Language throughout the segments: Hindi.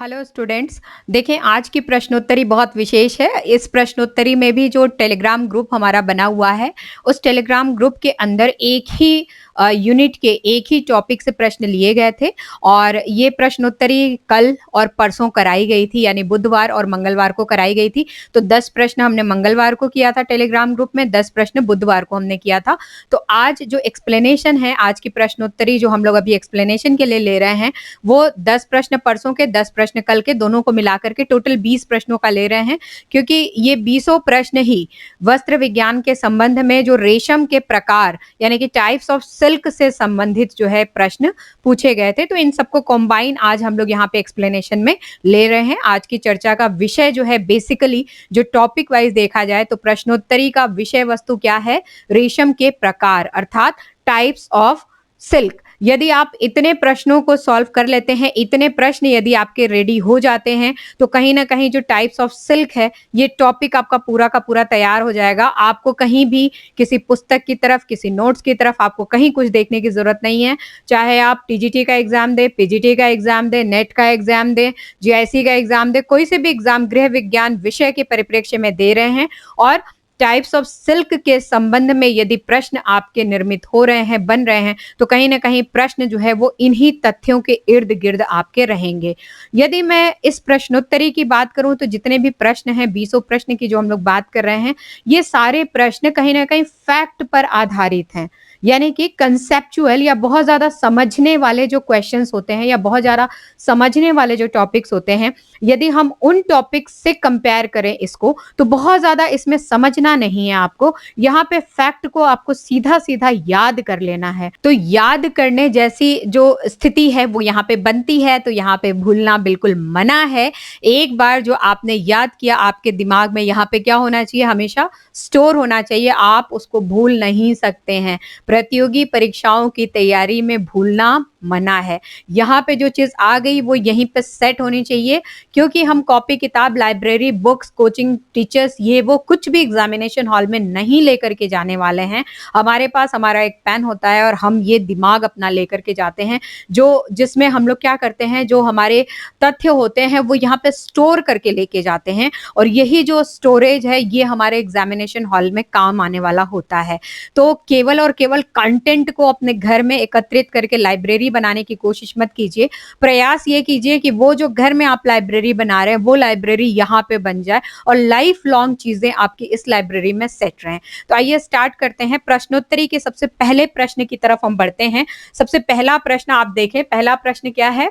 Hello students. देखें, आज की प्रश्नोत्तरी बहुत विशेष है। इस प्रश्नोत्तरी में भी जो टेलीग्राम ग्रुप हमारा बना हुआ है, उस टेलीग्राम ग्रुप के अंदर एक ही यूनिट के एक ही टॉपिक से प्रश्न लिए गए थे और ये प्रश्नोत्तरी कल और परसों कराई गई थी, यानी बुधवार और मंगलवार को कराई गई थी। तो 10 प्रश्न हमने मंगलवार को किया था टेलीग्राम ग्रुप में, 10 प्रश्न बुधवार को हमने किया था। तो आज जो एक्सप्लेनेशन है, आज की प्रश्नोत्तरी जो हम लोग अभी एक्सप्लेनेशन के लिए ले रहे हैं, वो 10 प्रश्न परसों के, 10 प्रश्न कल के, दोनों को मिलाकर के टोटल 20 प्रश्नों का ले रहे हैं, क्योंकि ये 20 प्रश्न ही वस्त्र विज्ञान के संबंध में जो रेशम के प्रकार यानी कि टाइप्स ऑफ सिल्क से संबंधित जो है प्रश्न पूछे गए थे। तो इन सबको कॉम्बाइन आज हम लोग यहाँ पे एक्सप्लेनेशन में ले रहे हैं। आज की चर्चा का विषय जो है, बेसिकली जो टॉपिक वाइज देखा जाए तो प्रश्नोत्तरी का विषय वस्तु क्या है? रेशम के प्रकार, अर्थात टाइप्स ऑफ सिल्क। यदि आप इतने प्रश्नों को सॉल्व कर लेते हैं, इतने प्रश्न यदि आपके रेडी हो जाते हैं, तो कहीं ना कहीं जो टाइप्स ऑफ सिल्क है, ये टॉपिक आपका पूरा का पूरा तैयार हो जाएगा। आपको कहीं भी किसी पुस्तक की तरफ, किसी नोट्स की तरफ आपको कहीं कुछ देखने की जरूरत नहीं है। चाहे आप टीजीटी का एग्जाम दे, पीजीटी का एग्जाम दे, नेट का एग्जाम दे, जीआईसी का एग्जाम दे, कोई से भी एग्जाम गृह विज्ञान विषय के परिप्रेक्ष्य में दे रहे हैं और टाइप्स ऑफ सिल्क के संबंध में यदि प्रश्न आपके निर्मित हो रहे हैं, बन रहे हैं, तो कहीं ना कहीं प्रश्न जो है वो इन्हीं तथ्यों के इर्द गिर्द आपके रहेंगे। यदि मैं इस प्रश्नोत्तरी की बात करूं तो जितने भी प्रश्न हैं, 20 प्रश्न की जो हम लोग बात कर रहे हैं, ये सारे प्रश्न कहीं ना कहीं फैक्ट पर आधारित हैं, यानी कि कंसेप्चुअल या बहुत ज्यादा समझने वाले जो क्वेश्चंस होते हैं या बहुत ज्यादा समझने वाले जो टॉपिक्स होते हैं, यदि हम उन टॉपिक्स से कंपेयर करें इसको, तो बहुत ज्यादा इसमें समझना नहीं है आपको। यहाँ पे फैक्ट को आपको सीधा सीधा याद कर लेना है। तो याद करने जैसी जो स्थिति है वो यहाँ पे बनती है, तो यहाँ पे भूलना बिल्कुल मना है। एक बार जो आपने याद किया, आपके दिमाग में यहाँ पे क्या होना चाहिए? हमेशा स्टोर होना चाहिए। आप उसको भूल नहीं सकते हैं। प्रतियोगी परीक्षाओं की तैयारी में भूलना मना है। यहाँ पे जो चीज आ गई वो यहीं पे सेट होनी चाहिए, क्योंकि हम कॉपी किताब, लाइब्रेरी, बुक्स, कोचिंग टीचर्स, ये वो कुछ भी एग्जामिनेशन हॉल में नहीं लेकर के जाने वाले हैं। हमारे पास हमारा एक पेन होता है और हम ये दिमाग अपना लेकर के जाते हैं, जो जिसमें हम लोग क्या करते हैं, जो हमारे तथ्य होते हैं वो यहाँ पे स्टोर करके लेके जाते हैं, और यही जो स्टोरेज है ये हमारे एग्जामिनेशन हॉल में काम आने वाला होता है। तो केवल और केवल कंटेंट को अपने घर में एकत्रित करके लाइब्रेरी बनाने की कोशिश मत कीजिए। प्रयास ये कीजिए कि वो जो घर में आप लाइब्रेरी बना रहे हैं, वो लाइब्रेरी यहाँ पे बन जाए और लाइफ लॉन्ग चीजें आपकी इस लाइब्रेरी में सेट रहें। तो आइए स्टार्ट करते हैं। प्रश्नोत्तरी के सबसे पहले प्रश्न की तरफ हम बढ़ते हैं। सबसे पहला प्रश्न आप देखें। पहला प्रश्न क्या है?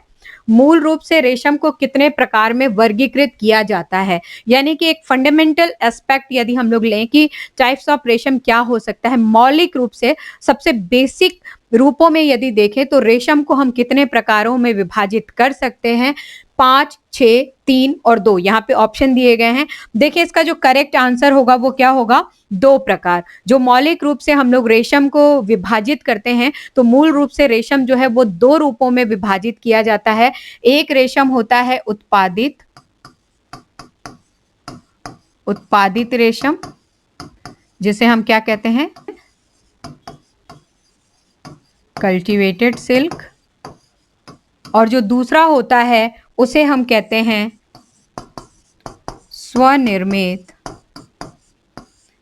मूल रूप से रेशम को कितने प्रकार में वर्गीकृत किया जाता है? यानी कि एक फंडामेंटल एस्पेक्ट यदि हम लोग लें कि टाइप्स ऑफ रेशम क्या हो सकता है, मौलिक रूप से सबसे बेसिक रूपों में यदि देखें तो रेशम को हम कितने प्रकारों में विभाजित कर सकते हैं? 5, 6, 3 और 2। यहाँ पे ऑप्शन दिए गए हैं। देखिए, इसका जो करेक्ट आंसर होगा वो क्या होगा? 2 प्रकार। जो मौलिक रूप से हम लोग रेशम को विभाजित करते हैं, तो मूल रूप से रेशम जो है वो 2 रूपों में विभाजित किया जाता है। एक रेशम होता है उत्पादित रेशम, जिसे हम क्या कहते हैं? Cultivated silk. और जो दूसरा होता है उसे हम कहते हैं स्वनिर्मित,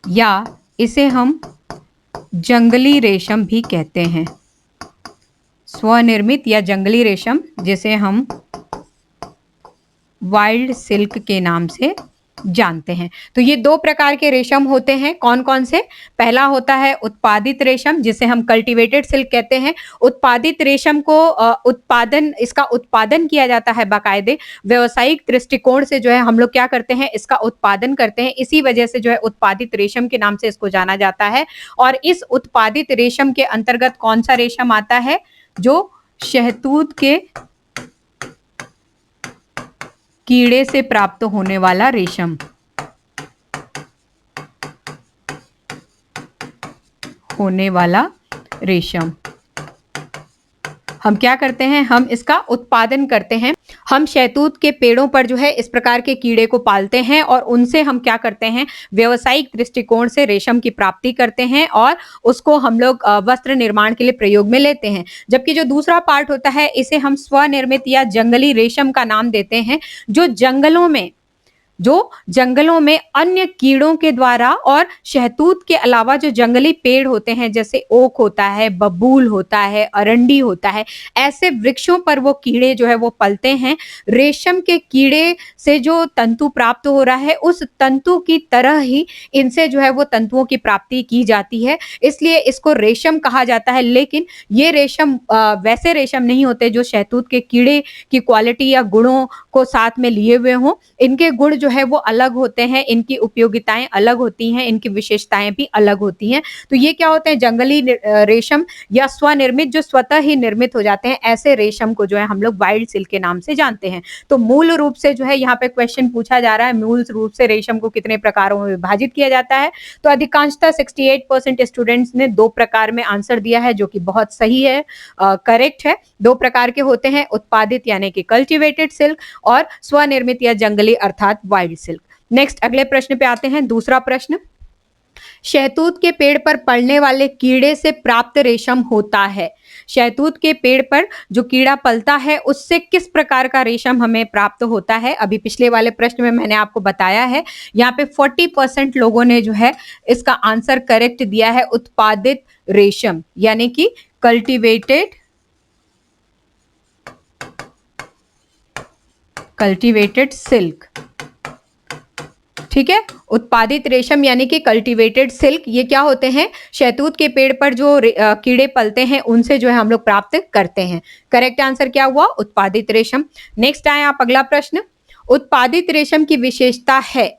या इसे हम जंगली रेशम भी कहते हैं। स्वनिर्मित या जंगली रेशम, जिसे हम वाइल्ड सिल्क के नाम से जानते हैं। तो ये 2 प्रकार के रेशम होते हैं। कौन कौन से? पहला होता है उत्पादित रेशम, जिसे हम कल्टीवेटेड सिल्क कहते हैं। उत्पादित रेशम को इसका उत्पादन किया जाता है बाकायदे व्यवसायिक दृष्टिकोण से। जो है हम लोग क्या करते हैं? इसका उत्पादन करते हैं। इसी वजह से जो है उत्पादित रेशम के नाम से इसको जाना जाता है। और इस उत्पादित रेशम के अंतर्गत कौन सा रेशम आता है? जो शहतूत के कीड़े से प्राप्त होने वाला रेशम। हम क्या करते हैं? हम इसका उत्पादन करते हैं। हम शहतूत के पेड़ों पर जो है इस प्रकार के कीड़े को पालते हैं और उनसे हम क्या करते हैं, व्यावसायिक दृष्टिकोण से रेशम की प्राप्ति करते हैं और उसको हम लोग वस्त्र निर्माण के लिए प्रयोग में लेते हैं। जबकि जो दूसरा पार्ट होता है इसे हम स्वनिर्मित या जंगली रेशम का नाम देते हैं, जो जंगलों में अन्य कीड़ों के द्वारा और शहतूत के अलावा जो जंगली पेड़ होते हैं जैसे ओक होता है, बबूल होता है, अरंडी होता है, ऐसे वृक्षों पर वो कीड़े जो है वो पलते हैं। रेशम के कीड़े से जो तंतु प्राप्त हो रहा है उस तंतु की तरह ही इनसे जो है वो तंतुओं की प्राप्ति की जाती है, इसलिए इसको रेशम कहा जाता है। लेकिन ये रेशम वैसे रेशम नहीं होते जो शहतूत के कीड़े की क्वालिटी या गुणों को साथ में लिए हुए हों। इनके गुण जो है वो अलग होते हैं, इनकी उपयोगिताएं अलग होती हैं, इनकी विशेषताएं भी अलग होती हैं। तो ये क्या होते हैं, जंगली रेशम या स्वनिर्मित जो स्वतः ही निर्मित हो जाते हैं, ऐसे रेशम को जो है हम लोग वाइल्ड सिल्क के नाम से जानते हैं। तो मूल रूप से जो है यहाँ पे क्वेश्चन पूछा जा रहा है, मूल रूप से रेशम को कितने प्रकारों में विभाजित किया जाता है। तो अधिकांशतः 68% स्टूडेंट्स ने 2 प्रकार में आंसर दिया है, जो कि बहुत सही है, करेक्ट है। 2 प्रकार के होते हैं, उत्पादित यानी कि कल्टिवेटेड सिल्क और स्वनिर्मित या जंगली अर्थात वाइल्ड सिल्क। नेक्स्ट अगले प्रश्न पे आते हैं। दूसरा प्रश्न, शहतूत के पेड़ पर पलने वाले कीड़े से प्राप्त रेशम होता है। शहतूत के पेड़ पर जो कीड़ा पलता है उससे किस प्रकार का रेशम हमें प्राप्त होता है। अभी पिछले वाले प्रश्न में मैंने आपको बताया है। यहाँ पे 40% लोगों ने जो है इसका आंसर करेक्ट दिया है, उत्पादित रेशम यानी कि कल्टीवेटेड सिल्क। ठीक है, उत्पादित रेशम यानी कि कल्टीवेटेड सिल्क, ये क्या होते हैं, शहतूत के पेड़ पर जो कीड़े पलते हैं उनसे जो है हम लोग प्राप्त करते हैं। करेक्ट आंसर क्या हुआ, उत्पादित रेशम। नेक्स्ट आए आप अगला प्रश्न, उत्पादित रेशम की विशेषता है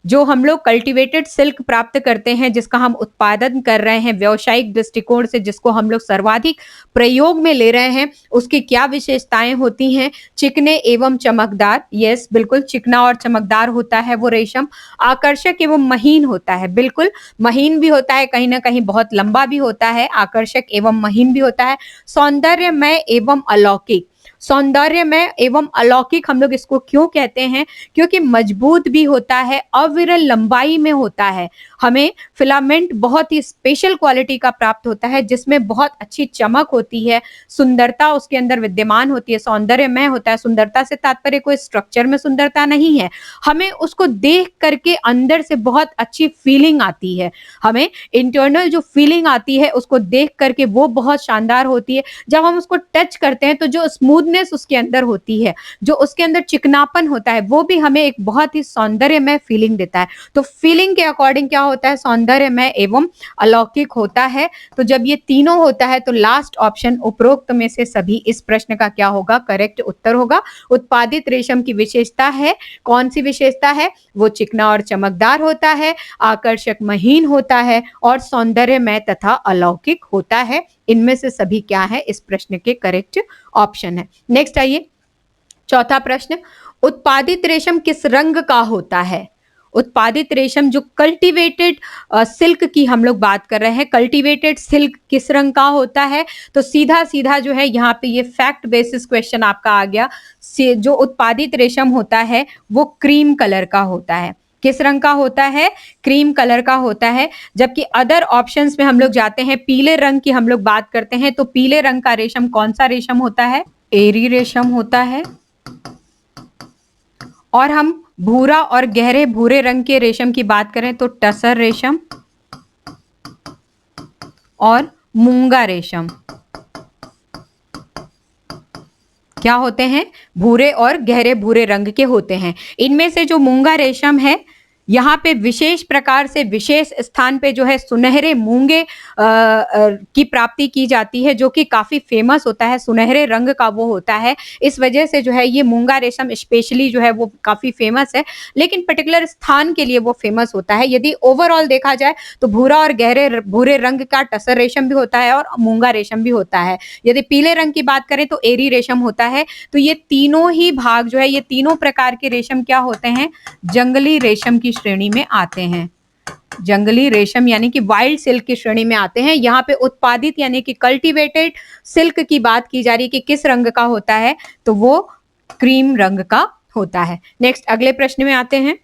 जो हम लोग कल्टीवेटेड सिल्क प्राप्त करते हैं, जिसका हम उत्पादन कर रहे हैं व्यावसायिक दृष्टिकोण से, जिसको हम लोग सर्वाधिक प्रयोग में ले रहे हैं, उसकी क्या विशेषताएं होती हैं। चिकने एवं चमकदार, यस बिल्कुल चिकना और चमकदार होता है वो रेशम। आकर्षक एवं महीन होता है, बिल्कुल महीन भी होता है, कहीं ना कहीं बहुत लंबा भी होता है, आकर्षक एवं महीन भी होता है। सौंदर्यमय एवं अलौकिक, सौंदर्यमय एवं अलौकिक हम लोग इसको क्यों कहते हैं, क्योंकि मजबूत भी होता है, अविरल लंबाई में होता है। हमें फिलामेंट बहुत ही स्पेशल क्वालिटी का प्राप्त होता है, जिसमें बहुत अच्छी चमक होती है, सुंदरता उसके अंदर विद्यमान होती है, सौंदर्यमय होता है। सुंदरता से तात्पर्य कोई स्ट्रक्चर में सुंदरता नहीं है, हमें उसको देख करके अंदर से बहुत अच्छी फीलिंग आती है, हमें इंटरनल जो फीलिंग आती है उसको देख करके वो बहुत शानदार होती है। जब हम उसको टच करते हैं तो जो स्मूथनेस उसके अंदर होती है, जो उसके अंदर चिकनापन होता है, वो भी हमें एक बहुत ही सौंदर्यमय फीलिंग देता है। तो फीलिंग के अकॉर्डिंग क्या होता है, सौंदर्यमय एवं अलौकिक होता है। तो जब ये तीनों होता है तो लास्ट ऑप्शन उपरोक्त में से सभी इस प्रश्न का क्या होगा, करेक्ट उत्तर होगा। उत्पादित रेशम की विशेषता है, कौन सी विशेषता है, वो चिकना और चमकदार होता है, आकर्षक महीन होता है और सौंदर्यमय तथा अलौकिक होता है। इनमें से सभी क्या है, इस प्रश्न के करेक्ट ऑप्शन है। नेक्स्ट आइए चौथा प्रश्न, उत्पादित रेशम किस रंग का होता है। उत्पादित रेशम जो कल्टीवेटेड सिल्क की हम लोग बात कर रहे हैं, कल्टीवेटेड सिल्क किस रंग का होता है। तो सीधा सीधा जो है यहाँ पे ये फैक्ट बेसिस क्वेश्चन आपका आ गया। जो उत्पादित रेशम होता है वो क्रीम कलर का होता है। किस रंग का होता है, क्रीम कलर का होता है। जबकि अदर ऑप्शंस में हम लोग जाते हैं, पीले रंग की हम लोग बात करते हैं, तो पीले रंग का रेशम कौन सा रेशम होता है, एरी रेशम होता है। और हम भूरा और गहरे भूरे रंग के रेशम की बात करें तो टसर रेशम और मूंगा रेशम क्या होते हैं, भूरे और गहरे भूरे रंग के होते हैं। इनमें से जो मूंगा रेशम है, यहाँ पे विशेष प्रकार से विशेष स्थान पे जो है सुनहरे मूंगे की प्राप्ति की जाती है, जो कि काफी फेमस होता है, सुनहरे रंग का वो होता है। इस वजह से जो है ये मूंगा रेशम स्पेशली जो है वो काफी फेमस है, लेकिन पर्टिकुलर स्थान के लिए वो फेमस होता है। यदि ओवरऑल देखा जाए तो भूरा और गहरे भूरे रंग का टसर रेशम भी होता है और मूंगा रेशम भी होता है। यदि पीले रंग की बात करें तो एरी रेशम होता है। तो ये तीनों ही भाग जो है, ये तीनों प्रकार के रेशम क्या होते हैं, जंगली रेशम की श्रेणी में आते हैं। जंगली रेशम यानी कि वाइल्ड सिल्क की श्रेणी में आते हैं। यहाँ पे उत्पादित यानी कि कल्टीवेटेड सिल्क की बात की जा रही है कि किस रंग का होता है, तो वो क्रीम रंग का होता है। नेक्स्ट अगले प्रश्न में आते हैं।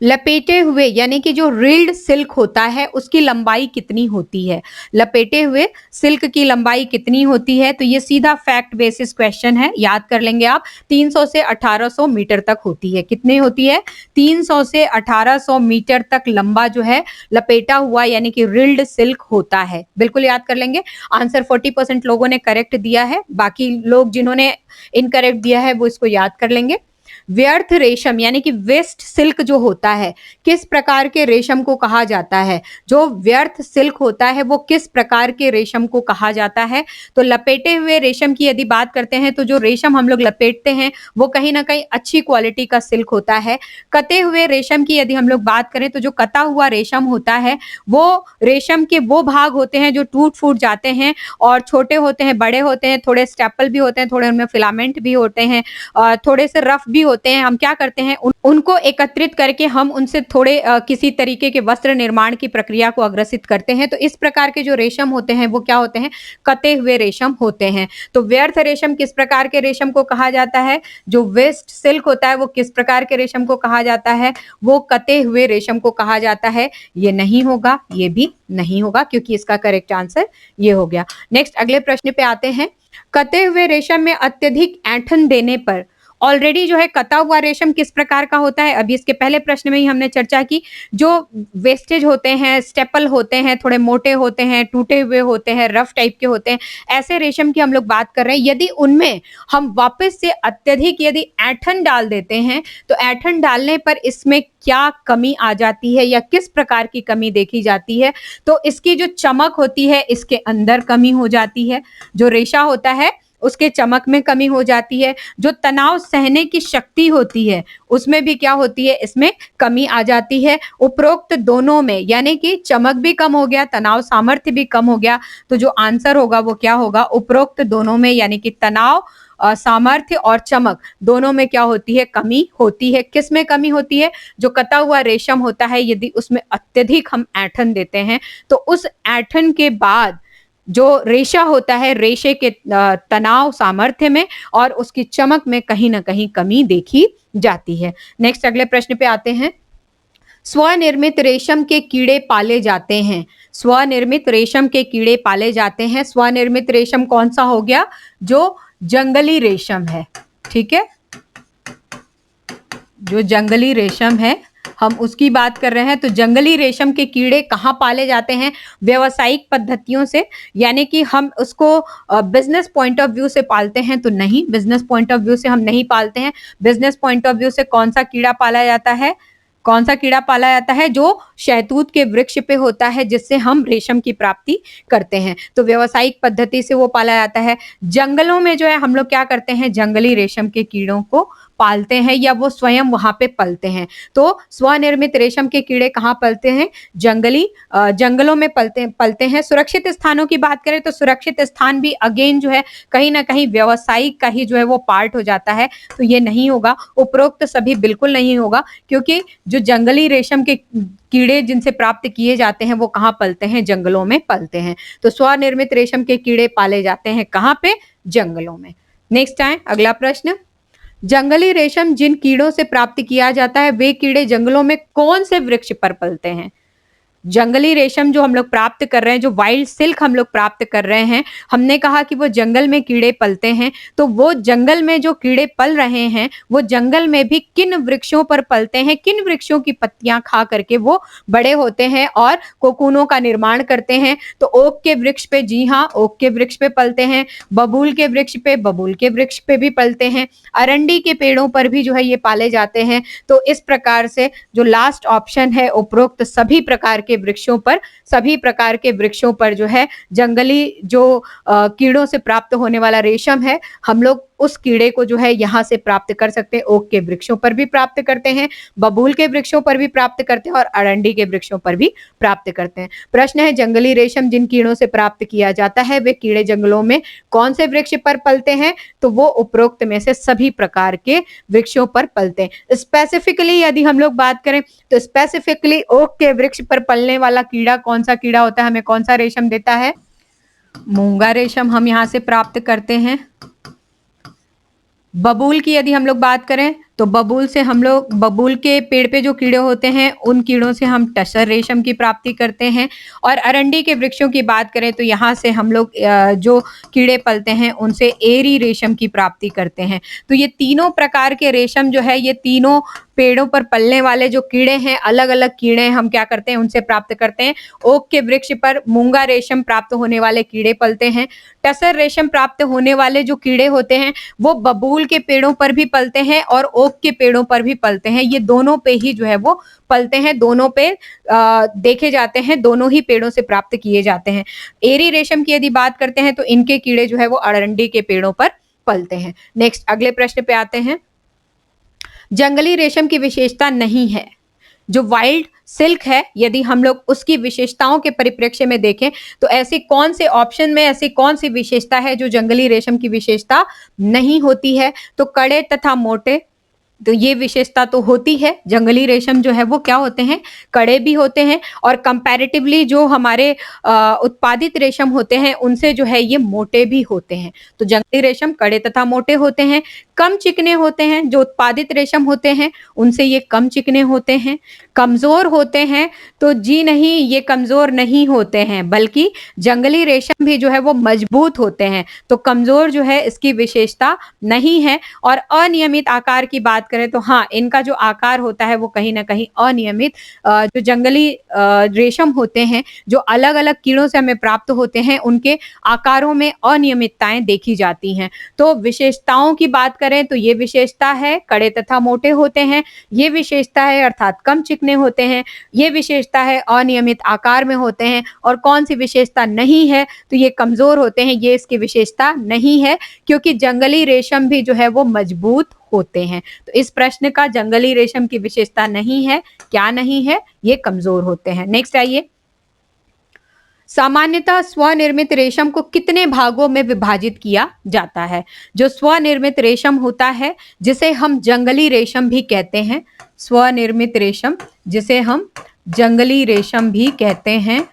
लपेटे हुए यानी कि जो रिल्ड सिल्क होता है उसकी लंबाई कितनी होती है? लपेटे हुए सिल्क की लंबाई कितनी होती है? तो ये सीधा फैक्ट बेसिस क्वेश्चन है, याद कर लेंगे आप। 300 से 1800 मीटर तक होती है। कितनी होती है? 300 से 1800 मीटर तक लंबा जो है लपेटा हुआ यानी कि रिल्ड सिल्क होता है। बिल्कुल याद कर लेंगे। आंसर 40% लोगों ने करेक्ट दिया है, बाकी लोग जिन्होंने इनकरेक्ट दिया है वो इसको याद कर लेंगे। व्यर्थ रेशम यानी कि वेस्ट सिल्क जो होता है, किस प्रकार के रेशम को कहा जाता है? जो व्यर्थ सिल्क होता है वो किस प्रकार के रेशम को कहा जाता है? तो लपेटे हुए रेशम की यदि बात करते हैं तो जो रेशम हम लोग लपेटते हैं वो कहीं ना कहीं अच्छी क्वालिटी का सिल्क होता है। कते हुए रेशम की यदि हम लोग बात करें तो जो कता हुआ रेशम होता है वो रेशम के वो भाग होते हैं जो टूट फूट जाते हैं और छोटे होते हैं, बड़े होते हैं, थोड़े स्टेपल भी होते हैं, थोड़े उनमें फिलामेंट भी होते हैं, थोड़े से रफ भी होते हैं। हम क्या करते हैं उनको एकत्रित करके हम उनसे थोड़े किसी तरीके के वस्त्र निर्माण की प्रक्रिया को अग्रसित करते हैं। तो इस प्रकार के जो रेशम होते हैं वो क्या होते हैं? कते हुए रेशम होते हैं। तो व्यर्थ रेशम किस प्रकार के रेशम को कहा जाता है? जो वेस्ट सिल्क होता है वो किस प्रकार के रेशम को कहा जाता है? वो कते हुए रेशम को कहा जाता है। ये नहीं होगा, ये भी नहीं होगा, क्योंकि इसका करेक्ट आंसर ये हो गया। नेक्स्ट अगले प्रश्न पे आते हैं। कते हुए रेशम में अत्यधिक ऐंठन देने पर, ऑलरेडी जो है कता हुआ रेशम किस प्रकार का होता है, अभी इसके पहले प्रश्न में ही हमने चर्चा की। जो वेस्टेज होते हैं, स्टेपल होते हैं, थोड़े मोटे होते हैं, टूटे हुए होते हैं, रफ टाइप के होते हैं, ऐसे रेशम की हम लोग बात कर रहे हैं। यदि उनमें हम वापस से अत्यधिक यदि ऐंठन डाल देते हैं तो ऐंठन डालने पर इसमें क्या कमी आ जाती है या किस प्रकार की कमी देखी जाती है? तो इसकी जो चमक होती है इसके अंदर कमी हो जाती है। जो रेशा होता है उसके चमक में कमी हो जाती है। जो तनाव सहने की शक्ति होती है उसमें भी क्या होती है? इसमें कमी आ जाती है। उपरोक्त दोनों में यानी कि चमक भी कम हो गया, तनाव सामर्थ्य भी कम हो गया। तो जो आंसर होगा वो क्या होगा? उपरोक्त दोनों में यानी कि तनाव, सामर्थ्य और चमक दोनों में क्या होती है? कमी होती है। किस में कमी होती है? जो कता हुआ रेशम होता है यदि उसमें अत्यधिक हम ऐंठन देते हैं तो उस ऐंठन के बाद जो रेशा होता है, रेशे के तनाव सामर्थ्य में और उसकी चमक में कहीं ना कहीं कमी देखी जाती है। नेक्स्ट अगले प्रश्न पे आते हैं। स्वनिर्मित रेशम के कीड़े पाले जाते हैं। स्वनिर्मित रेशम के कीड़े पाले जाते हैं। स्वनिर्मित रेशम कौन सा हो गया? जो जंगली रेशम है, ठीक है, जो जंगली रेशम है हम उसकी बात कर रहे हैं। तो जंगली रेशम के कीड़े कहाँ पाले जाते हैं? व्यावसायिक पद्धतियों से, यानी कि हम उसको बिजनेस पॉइंट ऑफ व्यू से पालते हैं तो नहीं, बिजनेस पॉइंट ऑफ व्यू से हम नहीं पालते हैं। बिजनेस पॉइंट ऑफ व्यू से कौन सा कीड़ा पाला जाता है? कौन सा कीड़ा पाला जाता है? जो शहतूत के वृक्ष पे होता है जिससे हम रेशम की प्राप्ति करते हैं। तो व्यावसायिक पद्धति से वो पाला जाता है। जंगलों में जो है हम लोग क्या करते हैं? जंगली रेशम के कीड़ों को पालते हैं या वो स्वयं वहां पे पलते हैं। तो स्वनिर्मित रेशम के कीड़े कहाँ पलते हैं? जंगलों में पलते हैं। सुरक्षित स्थानों की बात करें तो सुरक्षित स्थान भी अगेन जो है कहीं ना कहीं व्यवसायिक का ही जो है वो पार्ट हो जाता है। तो ये नहीं होगा, उपरोक्त सभी बिल्कुल नहीं होगा, क्योंकि जो जंगली रेशम के कीड़े जिनसे प्राप्त किए जाते हैं वो कहाँ पलते हैं? जंगलों में पलते हैं। तो स्वनिर्मित रेशम के कीड़े पाले जाते हैं कहाँ पे? जंगलों में। नेक्स्ट आए अगला प्रश्न। जंगली रेशम जिन कीड़ों से प्राप्त किया जाता है वे कीड़े जंगलों में कौन से वृक्ष पर पलते हैं? जंगली रेशम जो हम लोग प्राप्त कर रहे हैं, जो वाइल्ड सिल्क हम लोग प्राप्त कर रहे हैं, हमने कहा कि वो जंगल में कीड़े पलते हैं। तो वो जंगल में जो कीड़े पल रहे हैं वो जंगल में भी किन वृक्षों पर पलते हैं? किन वृक्षों की पत्तियां खा करके वो बड़े होते हैं और कोकूनों का निर्माण करते हैं? तो ओक के वृक्ष पे, जी हाँ, ओक के वृक्ष पे पलते हैं। बबूल के वृक्ष पे, बबूल के वृक्ष पे भी पलते हैं। अरंडी के पेड़ों पर भी जो है ये पाले जाते हैं। तो इस प्रकार से जो लास्ट ऑप्शन है, उपरोक्त सभी प्रकार के वृक्षों पर, सभी प्रकार के वृक्षों पर जो है जंगली जो कीड़ों से प्राप्त होने वाला रेशम है, हम लोग उस कीड़े को जो है यहाँ से प्राप्त कर सकते हैं। ओक के वृक्षों पर भी प्राप्त करते हैं, बबूल के वृक्षों पर भी प्राप्त करते हैं और अरंडी के वृक्षों पर भी प्राप्त करते हैं। प्रश्न है, जंगली रेशम जिन कीड़ों से प्राप्त किया जाता है वे कीड़े जंगलों में कौन से वृक्ष पर पलते हैं? तो वो उपरोक्त में से सभी प्रकार के वृक्षों पर पलते हैं। स्पेसिफिकली यदि हम लोग बात करें तो स्पेसिफिकली ओक के वृक्ष पर पलने वाला कीड़ा कौन सा कीड़ा होता है? हमें कौन सा रेशम देता है? मूंगा रेशम हम यहाँ से प्राप्त करते हैं। बबूल की यदि हम लोग बात करें तो बबूल के पेड़ पे जो कीड़े होते हैं उन कीड़ों से हम टसर रेशम की प्राप्ति करते हैं। और अरंडी के वृक्षों की बात करें तो यहाँ से हम लोग जो कीड़े पलते हैं उनसे एरी रेशम की प्राप्ति करते हैं। तो ये तीनों प्रकार के रेशम जो है, ये तीनों पेड़ों पर पलने वाले जो कीड़े हैं, अलग अलग कीड़े हम क्या करते हैं, उनसे प्राप्त करते हैं। ओक के वृक्ष पर मूंगा रेशम प्राप्त होने वाले कीड़े पलते हैं। टसर रेशम प्राप्त होने वाले जो कीड़े होते हैं वो बबूल के पेड़ों पर भी पलते हैं और ओक के पेड़ों पर भी पलते हैं। ये दोनों पे ही जो है वो पलते हैं, दोनों पे देखे जाते हैं, दोनों ही पेड़ों से प्राप्त किए जाते हैं। एरी रेशम की यदि बात करते हैं तो इनके कीड़े जो है वो अरंडी के पेड़ों पर पलते हैं। नेक्स्ट अगले प्रश्न पे आते हैं। जंगली रेशम की विशेषता नहीं है। जो वाइल्ड सिल्क है, यदि हम लोग उसकी विशेषताओं के परिप्रेक्ष्य में देखें तो ऐसी कौन से ऑप्शन में ऐसी कौन सी विशेषता है जो जंगली रेशम की विशेषता नहीं होती है? तो कड़े तथा मोटे, तो ये विशेषता तो होती है। जंगली रेशम जो है वो क्या होते हैं, कड़े भी होते हैं और कंपैरेटिवली जो हमारे उत्पादित रेशम होते हैं उनसे जो है ये मोटे भी होते हैं। तो जंगली रेशम कड़े तथा मोटे होते हैं, कम चिकने होते हैं। जो उत्पादित रेशम होते हैं उनसे ये कम चिकने होते हैं। कमजोर होते हैं, तो जी नहीं, ये कमजोर नहीं होते हैं, बल्कि जंगली रेशम भी जो है वो मजबूत होते हैं। तो कमजोर जो है इसकी विशेषता नहीं है। और अनियमित आकार की बात करें तो हाँ, इनका जो आकार होता है वो कहीं ना कहीं अनियमित, जो जंगली रेशम होते हैं जो अलग अलग कीड़ों से हमें प्राप्त होते हैं उनके आकारों में अनियमितताएं देखी जाती हैं। तो विशेषताओं की बात करें तो ये विशेषता है कड़े तथा मोटे होते हैं, ये विशेषता है अर्थात कम चिकने होते हैं, ये विशेषता है अनियमित आकार में होते हैं, और कौन सी विशेषता नहीं है तो ये कमजोर होते हैं, ये इसकी विशेषता नहीं है, क्योंकि जंगली रेशम भी जो है वो मजबूत होते हैं। तो इस प्रश्न का जंगली रेशम की विशेषता नहीं है, क्या नहीं है, ये कमजोर होते हैं। नेक्स्ट आइए। सामान्यतः स्वनिर्मित रेशम को कितने भागों में विभाजित किया जाता है? जो स्वनिर्मित रेशम होता है जिसे हम जंगली रेशम भी कहते हैं, स्वनिर्मित रेशम जिसे हम जंगली रेशम भी कहते हैं,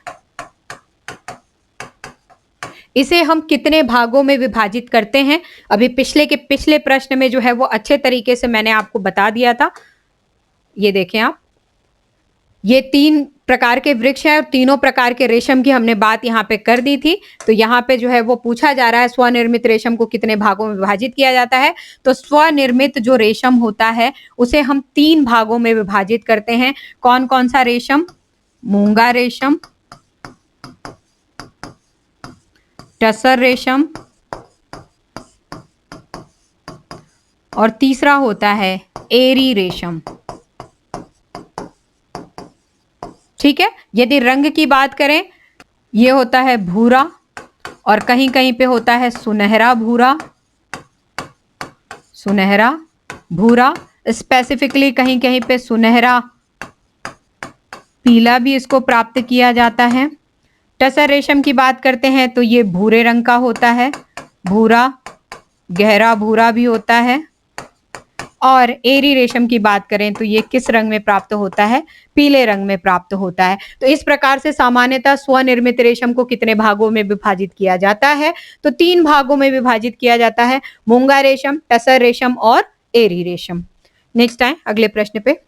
इसे हम कितने भागों में विभाजित करते हैं? अभी पिछले प्रश्न में जो है वो अच्छे तरीके से मैंने आपको बता दिया था। ये देखें आप, ये 3 प्रकार के वृक्ष हैं और तीनों प्रकार के रेशम की हमने बात यहाँ पे कर दी थी। तो यहाँ पे जो है वो पूछा जा रहा है स्वनिर्मित रेशम को कितने भागों में विभाजित किया जाता है। तो स्वनिर्मित जो रेशम होता है उसे हम 3 भागों में विभाजित करते हैं। कौन कौन सा रेशम? मूंगा रेशम, टसर रेशम, और तीसरा होता है एरी रेशम। ठीक है। यदि रंग की बात करें, ये होता है भूरा और कहीं कहीं पे होता है सुनहरा भूरा, सुनहरा भूरा, स्पेसिफिकली कहीं कहीं पे सुनहरा पीला भी इसको प्राप्त किया जाता है। टसर रेशम की बात करते हैं तो ये भूरे रंग का होता है, भूरा, गहरा भूरा भी होता है। और एरी रेशम की बात करें तो ये किस रंग में प्राप्त होता है? पीले रंग में प्राप्त होता है। तो इस प्रकार से सामान्यतः स्वनिर्मित रेशम को कितने भागों में विभाजित किया जाता है? तो 3 भागों में विभाजित किया जाता है, मूंगा रेशम, टसर रेशम और एरी रेशम। नेक्स्ट आए अगले प्रश्न पे।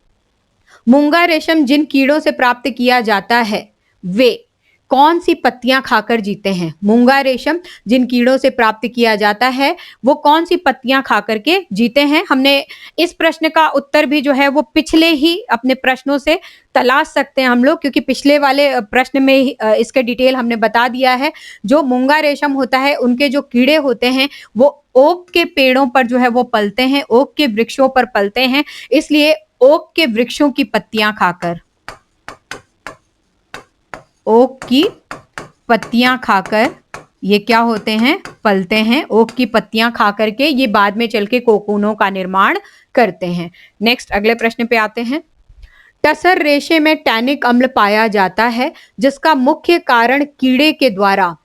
मूंगा रेशम जिन कीड़ों से प्राप्त किया जाता है वे कौन सी पत्तियां खाकर जीते हैं? मूंगा रेशम जिन कीड़ों से प्राप्त किया जाता है वो कौन सी पत्तियां खाकर के जीते हैं? हमने इस प्रश्न का उत्तर भी जो है वो पिछले ही अपने प्रश्नों से तलाश सकते हैं हम लोग, क्योंकि पिछले वाले प्रश्न में इसके डिटेल हमने बता दिया है। जो मूंगा रेशम होता है उनके जो कीड़े होते हैं वो ओक के पेड़ों पर जो है वो पलते हैं, ओक के वृक्षों पर पलते हैं, इसलिए ओक के वृक्षों की पत्तियां खाकर, ओक की पत्तियां खाकर ये क्या होते हैं? पलते हैं। ओक की पत्तियां खाकर के ये बाद में चल के कोकूनों का निर्माण करते हैं। नेक्स्ट अगले प्रश्न पे आते हैं। टसर रेशे में टैनिक अम्ल पाया जाता है जिसका मुख्य कारण कीड़े के द्वारा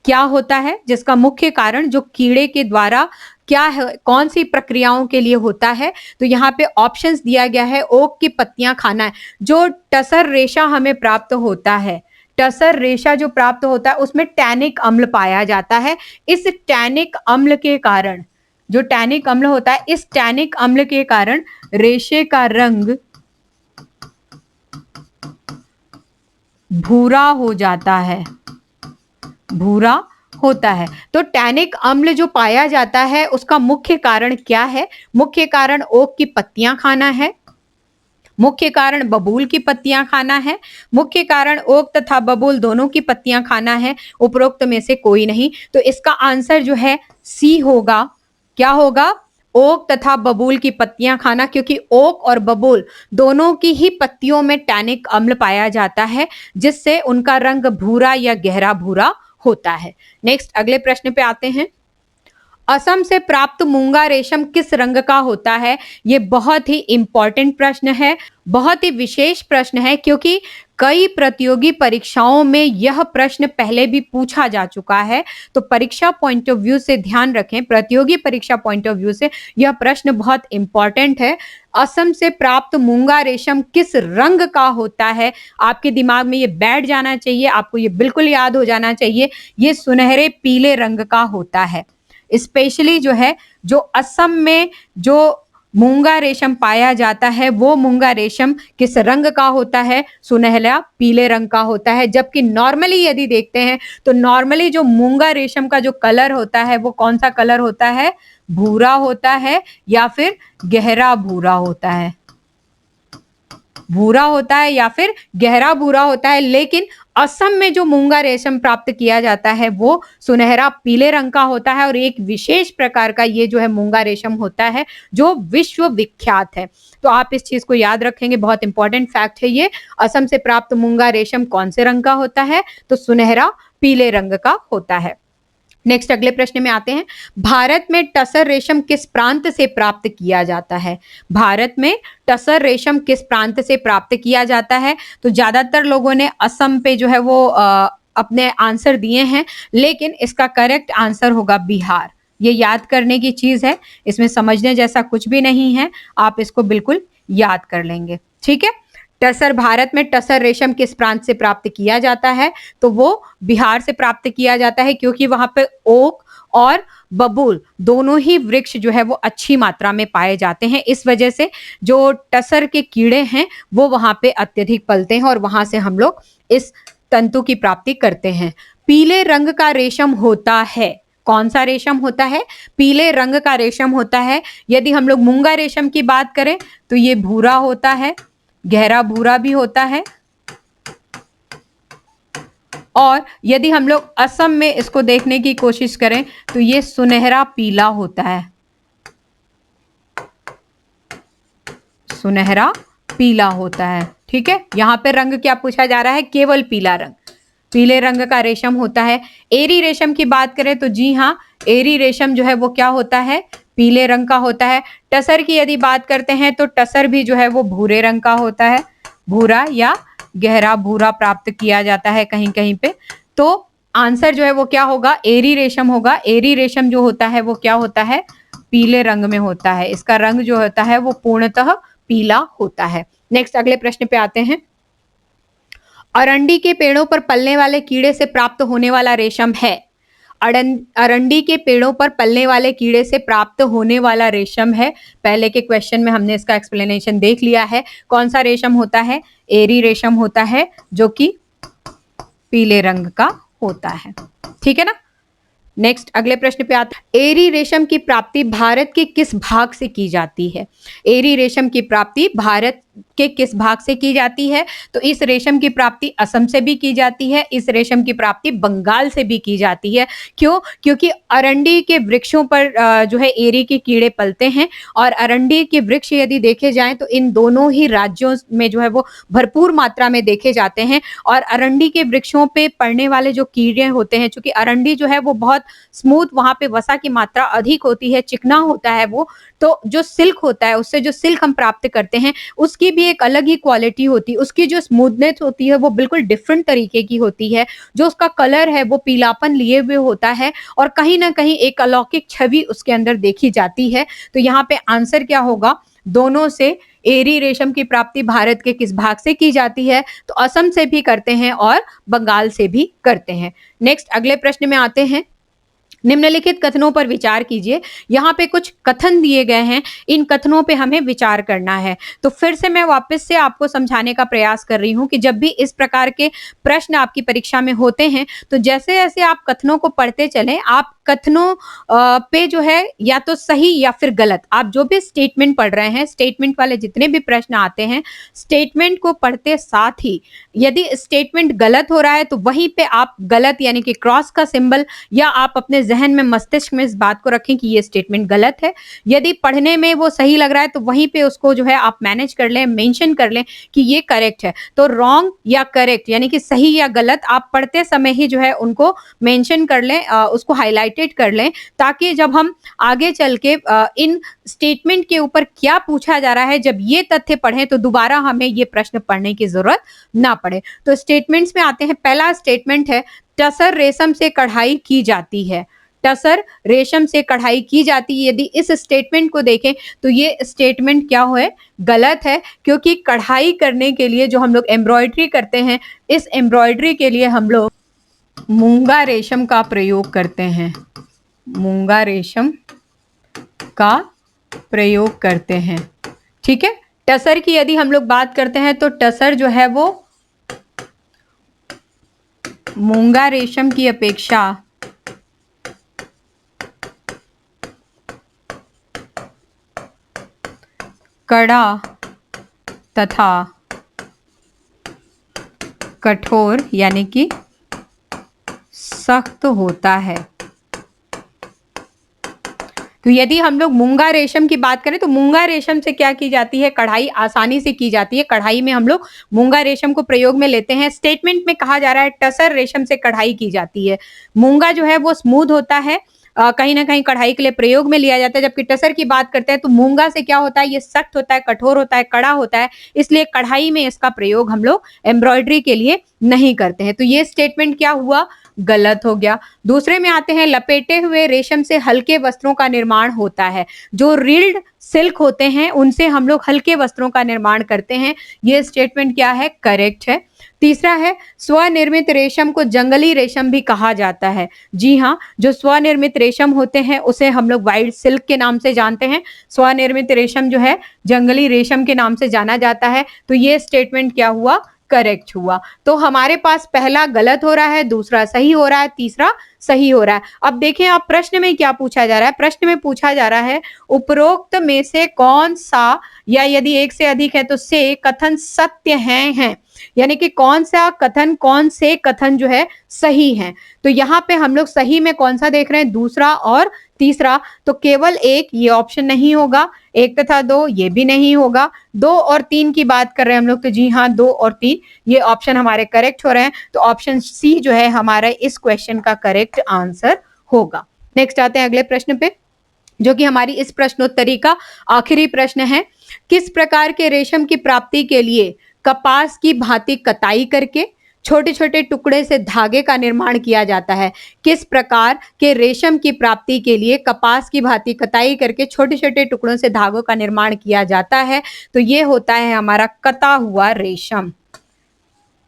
क्या होता है? जिसका मुख्य कारण जो कीड़े के द्वारा क्या है, कौन सी प्रक्रियाओं के लिए होता है? तो यहाँ पे ऑप्शंस दिया गया है, ओक की पत्तियां खाना है। जो टसर रेशा हमें प्राप्त होता है, टसर रेशा जो प्राप्त होता है उसमें टैनिक अम्ल पाया जाता है। इस टैनिक अम्ल के कारण जो टैनिक अम्ल होता है, इस टैनिक अम्ल के कारण रेशे का रंग भूरा हो जाता है, भूरा होता है। तो टैनिक अम्ल जो पाया जाता है उसका मुख्य कारण क्या है? मुख्य कारण ओक की पत्तियां खाना है, मुख्य कारण बबूल की पत्तियां खाना है, मुख्य कारण ओक तथा बबूल दोनों की पत्तियां खाना है, उपरोक्त में से कोई नहीं। तो इसका आंसर जो है सी होगा। क्या होगा? ओक तथा बबूल की पत्तियां खाना, क्योंकि ओक और बबूल दोनों की ही पत्तियों में टैनिक अम्ल पाया जाता है, जिससे उनका रंग भूरा या गहरा भूरा होता है। नेक्स्ट अगले प्रश्न पे आते हैं। असम से प्राप्त मूंगा रेशम किस रंग का होता है? ये बहुत ही इंपॉर्टेंट प्रश्न है, बहुत ही विशेष प्रश्न है, क्योंकि कई प्रतियोगी परीक्षाओं में यह प्रश्न पहले भी पूछा जा चुका है। तो परीक्षा पॉइंट ऑफ व्यू से ध्यान रखें, प्रतियोगी परीक्षा पॉइंट ऑफ व्यू से यह प्रश्न बहुत इंपॉर्टेंट है। असम से प्राप्त मूंगा रेशम किस रंग का होता है? आपके दिमाग में ये बैठ जाना चाहिए, आपको ये बिल्कुल याद हो जाना चाहिए। ये सुनहरे पीले रंग का होता है। स्पेशली जो है, जो असम में जो मूंगा रेशम पाया जाता है वो मूंगा रेशम किस रंग का होता है? सुनहरा पीले रंग का होता है। जबकि नॉर्मली यदि देखते हैं तो नॉर्मली जो मूंगा रेशम का जो कलर होता है वो कौन सा कलर होता है? भूरा होता है या फिर गहरा भूरा होता है? भूरा होता है या फिर गहरा भूरा होता है। लेकिन असम में जो मूंगा रेशम प्राप्त किया जाता है वो सुनहरा पीले रंग का होता है, और एक विशेष प्रकार का ये जो है मूंगा रेशम होता है जो विश्व विख्यात है। तो आप इस चीज को याद रखेंगे, बहुत इंपॉर्टेंट फैक्ट है ये। असम से प्राप्त मूंगा रेशम कौन से रंग का होता है? तो सुनहरा पीले रंग का होता है। नेक्स्ट अगले प्रश्न में आते हैं। भारत में टसर रेशम किस प्रांत से प्राप्त किया जाता है? भारत में टसर रेशम किस प्रांत से प्राप्त किया जाता है? तो ज्यादातर लोगों ने असम पे जो है वो अपने आंसर दिए हैं, लेकिन इसका करेक्ट आंसर होगा बिहार। ये याद करने की चीज है, इसमें समझने जैसा कुछ भी नहीं है, आप इसको बिल्कुल याद कर लेंगे। ठीक है। टसर, भारत में टसर रेशम किस प्रांत से प्राप्त किया जाता है? तो वो बिहार से प्राप्त किया जाता है, क्योंकि वहां पे ओक और बबूल दोनों ही वृक्ष जो है वो अच्छी मात्रा में पाए जाते हैं। इस वजह से जो टसर के कीड़े हैं वो वहां पे अत्यधिक पलते हैं, और वहां से हम लोग इस तंतु की प्राप्ति करते हैं। पीले रंग का रेशम होता है, कौन सा रेशम होता है? पीले रंग का रेशम होता है। यदि हम लोग मूंगा रेशम की बात करें तो ये भूरा होता है, गहरा भूरा भी होता है। और यदि हम लोग असम में इसको देखने की कोशिश करें तो ये सुनहरा पीला होता है, सुनहरा पीला होता है। ठीक है। यहां पे रंग क्या पूछा जा रहा है? केवल पीला रंग, पीले रंग का रेशम होता है। एरी रेशम की बात करें तो जी हाँ, एरी रेशम जो है वो क्या होता है? पीले रंग का होता है। टसर की यदि बात करते हैं तो टसर भी जो है वो भूरे रंग का होता है, भूरा या गहरा भूरा प्राप्त किया जाता है कहीं कहीं पे। तो आंसर जो है वो क्या होगा? एरी रेशम होगा। एरी रेशम जो होता है वो क्या होता है? पीले रंग में होता है। इसका रंग जो होता है वो पूर्णतः पीला होता है। नेक्स्ट अगले प्रश्न पे आते हैं। अरंडी के पेड़ों पर पलने वाले कीड़े से प्राप्त होने वाला रेशम है। अरंडी के पेड़ों पर पलने वाले कीड़े से प्राप्त होने वाला रेशम है। पहले के क्वेश्चन में हमने इसका एक्सप्लेनेशन देख लिया है। कौन सा रेशम होता है? एरी रेशम होता है, जो कि पीले रंग का होता है। ठीक है ना। नेक्स्ट अगले प्रश्न पे आता है। एरी रेशम की प्राप्ति भारत के किस भाग से की जाती है? एरी रेशम की प्राप्ति भारत के किस भाग से की जाती है? तो इस रेशम की प्राप्ति असम से भी की जाती है, इस रेशम की प्राप्ति बंगाल से भी की जाती है। क्यों? क्योंकि अरंडी के वृक्षों पर जो है एरी के कीड़े पलते हैं, और अरंडी के वृक्ष यदि देखे जाएं तो इन दोनों ही राज्यों में जो है वो भरपूर मात्रा में देखे जाते हैं। और अरंडी के वृक्षों पे पड़ने वाले जो कीड़े होते हैं, चूंकि अरंडी जो है वो बहुत स्मूथ, वहां पे वसा की मात्रा अधिक होती है, चिकना होता है वो, तो जो सिल्क होता है, उससे जो सिल्क हम प्राप्त करते हैं उसकी भी एक अलग ही क्वालिटी होती है। उसकी जो स्मूथनेस होती है वो बिल्कुल डिफरेंट तरीके की होती है। जो उसका कलर है वो पीलापन लिए हुए होता है, और कहीं ना कहीं एक अलौकिक छवि उसके अंदर देखी जाती है। तो यहाँ पे आंसर क्या होगा? दोनों से एरी रेशम की प्राप्ति भारत के किस भाग से की जाती है? तो असम से भी करते हैं और बंगाल से भी करते हैं। नेक्स्ट अगले प्रश्न में आते हैं। निम्नलिखित कथनों पर विचार कीजिए। यहाँ पे कुछ कथन दिए गए हैं, इन कथनों पे हमें विचार करना है। तो फिर से मैं वापस से आपको समझाने का प्रयास कर रही हूँ कि जब भी इस प्रकार के प्रश्न आपकी परीक्षा में होते हैं, तो जैसे-जैसे आप कथनों को पढ़ते चलें, आप कथनों पे जो है या तो सही या फिर गलत, आप जो भी स्टेटमेंट पढ़ रहे हैं, स्टेटमेंट वाले जितने भी प्रश्न आते हैं, स्टेटमेंट को पढ़ते साथ ही यदि स्टेटमेंट गलत हो रहा है, तो वहीं पे आप गलत यानी कि क्रॉस का सिंबल या आप अपने ज़हन में, मस्तिष्क में इस बात को रखें कि ये स्टेटमेंट गलत है। यदि पढ़ने में वो सही लग रहा है, तो वहीं पे उसको जो है आप मैनेज कर लें, मेंशन कर लें कि ये करेक्ट है। तो रॉन्ग या करेक्ट यानी कि सही या गलत आप पढ़ते समय ही जो है उनको मेंशन कर लें, उसको हाइलाइटेड कर लें, ताकि जब हम आगे चल के इन स्टेटमेंट के ऊपर क्या पूछा जा रहा है, जब ये तथ्य पढ़ें तो दोबारा हमें ये प्रश्न पढ़ने की ज़रूरत ना पड़े। तो स्टेटमेंट्स में आते हैं, पहला स्टेटमेंट है, टसर रेशम से कढ़ाई की जाती है। टसर रेशम से कढ़ाई की जाती है। यदि इस स्टेटमेंट को देखें तो ये स्टेटमेंट क्या है, गलत है, क्योंकि कढ़ाई करने के लिए जो हम लोग एम्ब्रॉयडरी करते हैं, इस एम्ब्रॉयडरी के लिए हम लोग मूंगा रेशम का प्रयोग करते हैं। मूंगा रेशम का प्रयोग करते हैं। ठीक है। टसर की यदि हम लोग बात करते हैं तो टसर जो है वो मूंगा रेशम की अपेक्षा कड़ा तथा कठोर यानी कि सख्त होता है। तो यदि हम लोग मूंगा रेशम की बात करें तो मूंगा रेशम से क्या की जाती है, कढ़ाई आसानी से की जाती है। कढ़ाई में हम लोग मूंगा रेशम को प्रयोग में लेते हैं। स्टेटमेंट में कहा जा रहा है टसर रेशम से कढ़ाई की जाती है। मूंगा जो है वो स्मूथ होता है, कहीं ना कहीं कढ़ाई के लिए प्रयोग में लिया जाता है, जबकि टसर की बात करते हैं तो मूंगा से क्या होता है, ये सख्त होता है, कठोर होता है, कड़ा होता है, इसलिए कढ़ाई में इसका प्रयोग हम लोग एम्ब्रॉयडरी के लिए नहीं करते हैं। तो ये स्टेटमेंट क्या हुआ, गलत हो गया। दूसरे में आते हैं, लपेटे हुए रेशम से हल्के वस्त्रों का निर्माण होता है। जो रिल्ड सिल्क होते हैं उनसे हम लोग हल्के वस्त्रों का निर्माण करते हैं। ये स्टेटमेंट क्या है, करेक्ट है। तीसरा है, स्वनिर्मित रेशम को जंगली रेशम भी कहा जाता है। जी हाँ, जो स्वनिर्मित रेशम होते हैं उसे हम लोग वाइल्ड सिल्क के नाम से जानते हैं। स्वनिर्मित रेशम जो है जंगली रेशम के नाम से जाना जाता है। तो ये स्टेटमेंट क्या हुआ, करेक्ट हुआ। तो हमारे पास पहला गलत हो रहा है, दूसरा सही हो रहा है, तीसरा सही हो रहा है। अब देखें आप प्रश्न में क्या पूछा जा रहा है। प्रश्न में पूछा जा रहा है, उपरोक्त में से कौन सा, या यदि एक से अधिक है तो से कथन सत्य हैं, यानी कि कौन सा कथन, कौन से कथन जो है सही हैं। तो यहाँ पे हम लोग सही में कौन सा देख रहे हैं, दूसरा और तीसरा। तो केवल एक, ये ऑप्शन नहीं होगा। एक तथा दो, ये भी नहीं होगा। दो और तीन की बात कर रहे हैं हम लोग, तो जी हाँ, दो और तीन ये ऑप्शन हमारे करेक्ट हो रहे हैं। तो ऑप्शन सी जो है हमारा इस क्वेश्चन का करेक्ट आंसर होगा। नेक्स्ट आते हैं अगले प्रश्न पे, जो कि हमारी इस प्रश्नोत्तरी का आखिरी प्रश्न है। किस प्रकार के रेशम की प्राप्ति के लिए कपास की भांति कताई करके छोटे छोटे टुकड़े से धागे का निर्माण किया जाता है। किस प्रकार के रेशम की प्राप्ति के लिए कपास की भांति कताई करके छोटे छोटे टुकड़ों से धागों का निर्माण किया जाता है। तो ये होता है हमारा कता हुआ रेशम।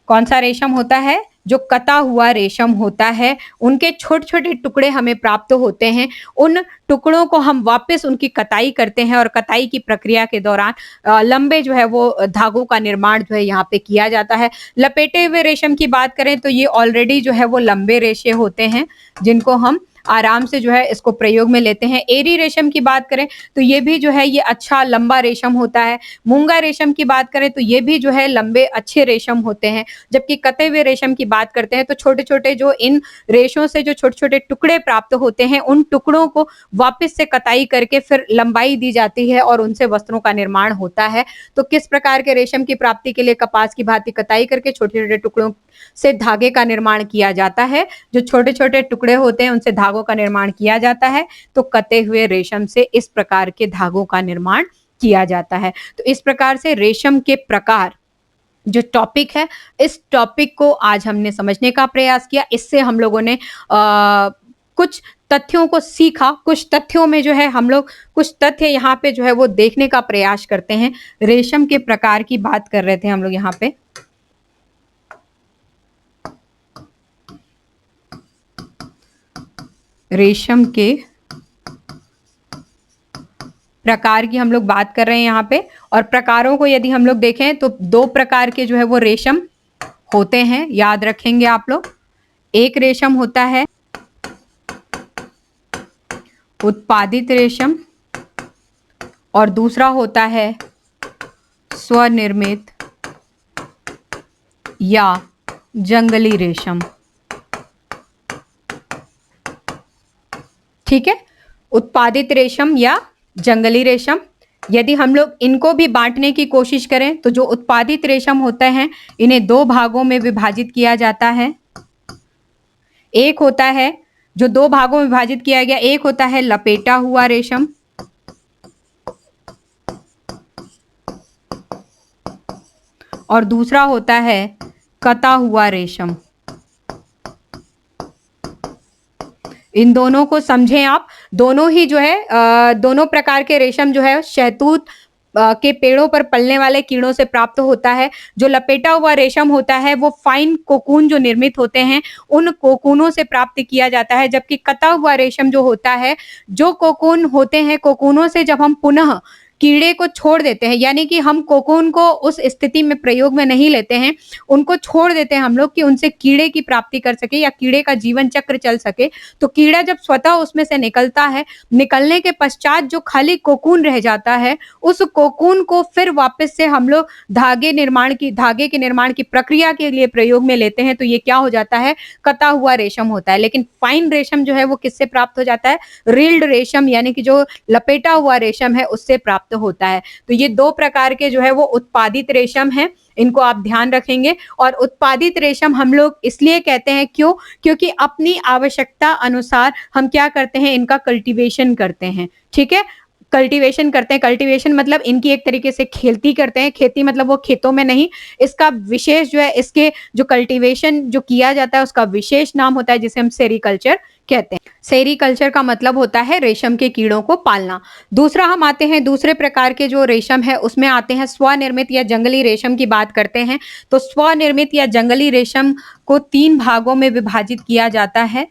कौन सा रेशम होता है, जो कता हुआ रेशम होता है। उनके छोटे छोटे टुकड़े हमें प्राप्त होते हैं। उन टुकड़ों को हम वापस उनकी कताई करते हैं और कताई की प्रक्रिया के दौरान लंबे जो है वो धागों का निर्माण जो है यहाँ पे किया जाता है। लपेटे हुए रेशम की बात करें तो ये ऑलरेडी जो है वो लंबे रेशे होते हैं, जिनको हम आराम से जो है इसको प्रयोग में लेते हैं। एरी रेशम की बात करें तो ये भी जो है ये अच्छा लंबा रेशम होता है। मूंगा रेशम की बात करें तो ये भी जो है लंबे अच्छे रेशम होते हैं। जबकि कते हुए रेशम की बात करते हैं तो छोटे छोटे जो इन रेशों से जो छोटे छोटे टुकड़े प्राप्त होते हैं, उन टुकड़ों को वापस से कताई करके फिर लंबाई दी जाती है और उनसे वस्त्रों का निर्माण होता है। तो किस प्रकार के रेशम की प्राप्ति के लिए कपास की भांति कताई करके छोटे छोटे टुकड़ों से धागे का निर्माण किया जाता है। जो छोटे छोटे टुकड़े होते हैं उनसे धागों का निर्माण किया जाता है। तो कते हुए रेशम से इस प्रकार के धागों का निर्माण किया जाता है। तो इस प्रकार से रेशम के प्रकार जो टॉपिक है, इस टॉपिक को आज हमने समझने का प्रयास किया। इससे हम लोगों ने कुछ तथ्यों को सीखा। कुछ तथ्यों में जो है हम लोग कुछ तथ्य यहाँ पे जो है वो देखने का प्रयास करते हैं। रेशम के प्रकार की बात कर रहे थे हम लोग यहाँ पे। रेशम के प्रकार की हम लोग बात कर रहे हैं यहाँ पे। और प्रकारों को यदि हम लोग देखें तो दो प्रकार के जो है वो रेशम होते हैं, याद रखेंगे आप लोग। एक रेशम होता है उत्पादित रेशम और दूसरा होता है स्वनिर्मित या जंगली रेशम। ठीक है, उत्पादित रेशम या जंगली रेशम। यदि हम लोग इनको भी बांटने की कोशिश करें तो जो उत्पादित रेशम होते हैं इन्हें दो भागों में विभाजित किया जाता है। एक होता है, जो दो भागों में विभाजित किया गया, एक होता है लपेटा हुआ रेशम और दूसरा होता है कता हुआ रेशम। इन दोनों को समझें आप। दोनों ही जो है दोनों प्रकार के रेशम जो है शहतूत के पेड़ों पर पलने वाले कीड़ों से प्राप्त होता है। जो लपेटा हुआ रेशम होता है वो फाइन कोकून जो निर्मित होते हैं उन कोकूनों से प्राप्त किया जाता है, जबकि कता हुआ रेशम जो होता है, जो कोकून होते हैं, कोकूनों से जब हम पुनः कीड़े को छोड़ देते हैं, यानी कि हम कोकून को उस स्थिति में प्रयोग में नहीं लेते हैं, उनको छोड़ देते हैं हम लोग कि उनसे कीड़े की प्राप्ति कर सके या कीड़े का जीवन चक्र चल सके। तो कीड़ा जब स्वतः उसमें से निकलता है, निकलने के पश्चात जो खाली कोकून रह जाता है, उस कोकून को फिर वापस से हम लोग धागे के निर्माण की प्रक्रिया के लिए प्रयोग में लेते हैं, तो ये क्या हो जाता है, कता हुआ रेशम होता है। लेकिन फाइन रेशम जो है वो किससे प्राप्त हो जाता है, रील्ड रेशम, यानी कि जो लपेटा हुआ रेशम है उससे प्राप्त होता है। तो ये दो प्रकार के जो है वो उत्पादित रेशम है, इनको आप ध्यान रखेंगे। और उत्पादित रेशम हम लोग इसलिए कहते हैं, क्यों, क्योंकि अपनी आवश्यकता अनुसार हम क्या करते हैं, इनका कल्टीवेशन करते हैं। ठीक है, कल्टीवेशन करते हैं। कल्टीवेशन मतलब इनकी एक तरीके से खेती करते हैं। खेती मतलब वो खेतों में नहीं, इसका विशेष जो है, इसके जो कल्टीवेशन जो किया जाता है उसका विशेष नाम होता है जिसे हम सेरीकल्चर कहते हैं। सेरीकल्चर का मतलब होता है रेशम के कीड़ों को पालना। दूसरा हम आते हैं दूसरे प्रकार के जो रेशम है उसमें आते हैं स्वनिर्मित या जंगली रेशम की बात करते हैं। तो स्वनिर्मित या जंगली रेशम को तीन भागों में विभाजित किया जाता है।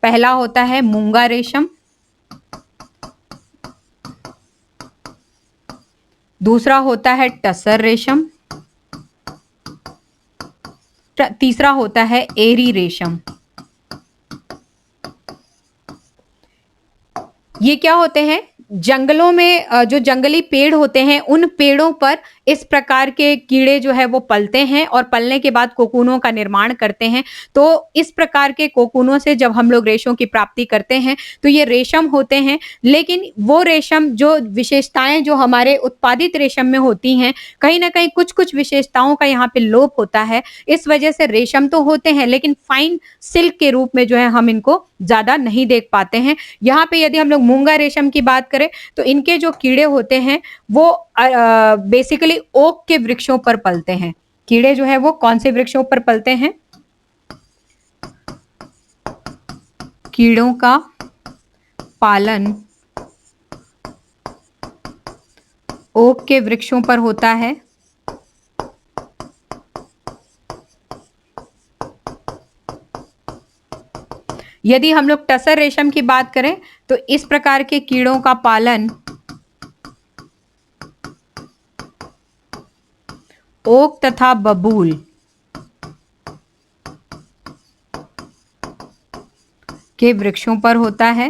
पहला होता है मूंगा रेशम, दूसरा होता है टसर रेशम, तीसरा होता है एरी रेशम। ये क्या होते हैं, जंगलों में जो जंगली पेड़ होते हैं उन पेड़ों पर इस प्रकार के कीड़े जो है वो पलते हैं और पलने के बाद कोकूनों का निर्माण करते हैं। तो इस प्रकार के कोकूनों से जब हम लोग रेशों की प्राप्ति करते हैं तो ये रेशम होते हैं। लेकिन वो रेशम जो विशेषताएं जो हमारे उत्पादित रेशम में होती हैं, कहीं ना कहीं कुछ कुछ विशेषताओं का यहाँ पे लोप होता है। इस वजह से रेशम तो होते हैं लेकिन फाइन सिल्क के रूप में जो है हम इनको ज्यादा नहीं देख पाते हैं। यहाँ पे यदि हम लोग मूंगा रेशम की बात करें तो इनके जो कीड़े होते हैं वो बेसिकली ओक के वृक्षों पर पलते हैं। कीड़े जो है वो कौन से वृक्षों पर पलते हैं, कीड़ों का पालन ओक के वृक्षों पर होता है। यदि हम लोग टसर रेशम की बात करें तो इस प्रकार के कीड़ों का पालन ओक तथा बबूल के वृक्षों पर होता है।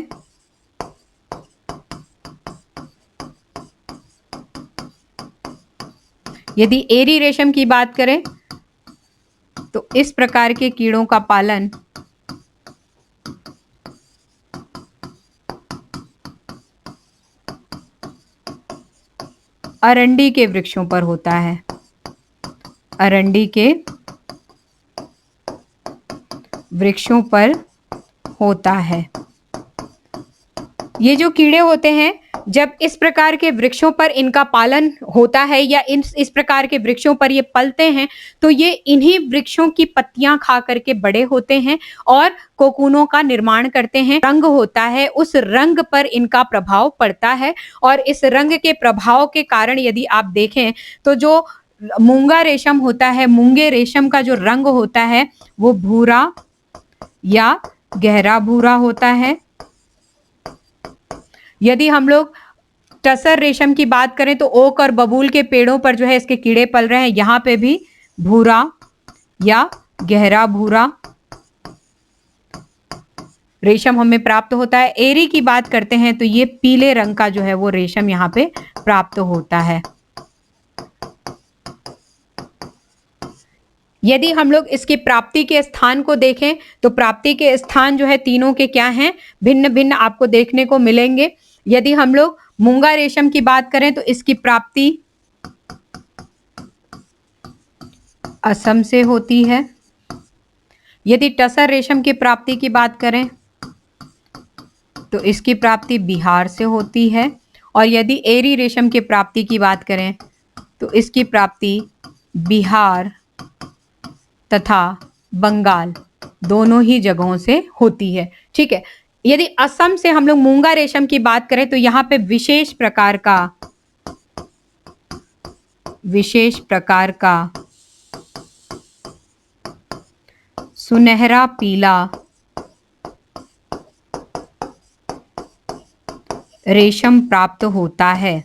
यदि एरी रेशम की बात करें तो इस प्रकार के कीड़ों का पालन अरंडी के वृक्षों पर होता है। अरंडी के वृक्षों पर होता है। ये जो कीड़े होते हैं जब इस प्रकार के वृक्षों पर इनका पालन होता है या इस प्रकार के वृक्षों पर ये पलते हैं तो ये इन्हीं वृक्षों की पत्तियां खा करके बड़े होते हैं और कोकूनों का निर्माण करते हैं। रंग होता है, उस रंग पर इनका प्रभाव पड़ता है और इस रंग के प्रभाव के कारण यदि आप देखें तो जो मूंगा रेशम होता है, मूंगे रेशम का जो रंग होता है वो भूरा या गहरा भूरा होता है। यदि हम लोग टसर रेशम की बात करें तो ओक और बबूल के पेड़ों पर जो है इसके कीड़े पल रहे हैं, यहां पे भी भूरा या गहरा भूरा रेशम हमें प्राप्त होता है। एरी की बात करते हैं तो ये पीले रंग का जो है वो रेशम यहाँ पे प्राप्त होता है। यदि हम लोग इसकी प्राप्ति के स्थान को देखें तो प्राप्ति के स्थान जो है तीनों के क्या हैं, भिन्न भिन्न आपको देखने को मिलेंगे। यदि हम लोग मूंगा रेशम की बात करें तो इसकी प्राप्ति असम से होती है। यदि टसर रेशम की प्राप्ति की बात करें तो इसकी प्राप्ति बिहार से होती है। और यदि एरी रेशम की प्राप्ति की बात करें तो इसकी प्राप्ति बिहार तथा बंगाल दोनों ही जगहों से होती है। ठीक है। यदि असम से हम लोग मूंगा रेशम की बात करें तो यहाँ पे विशेष प्रकार का सुनहरा पीला रेशम प्राप्त होता है।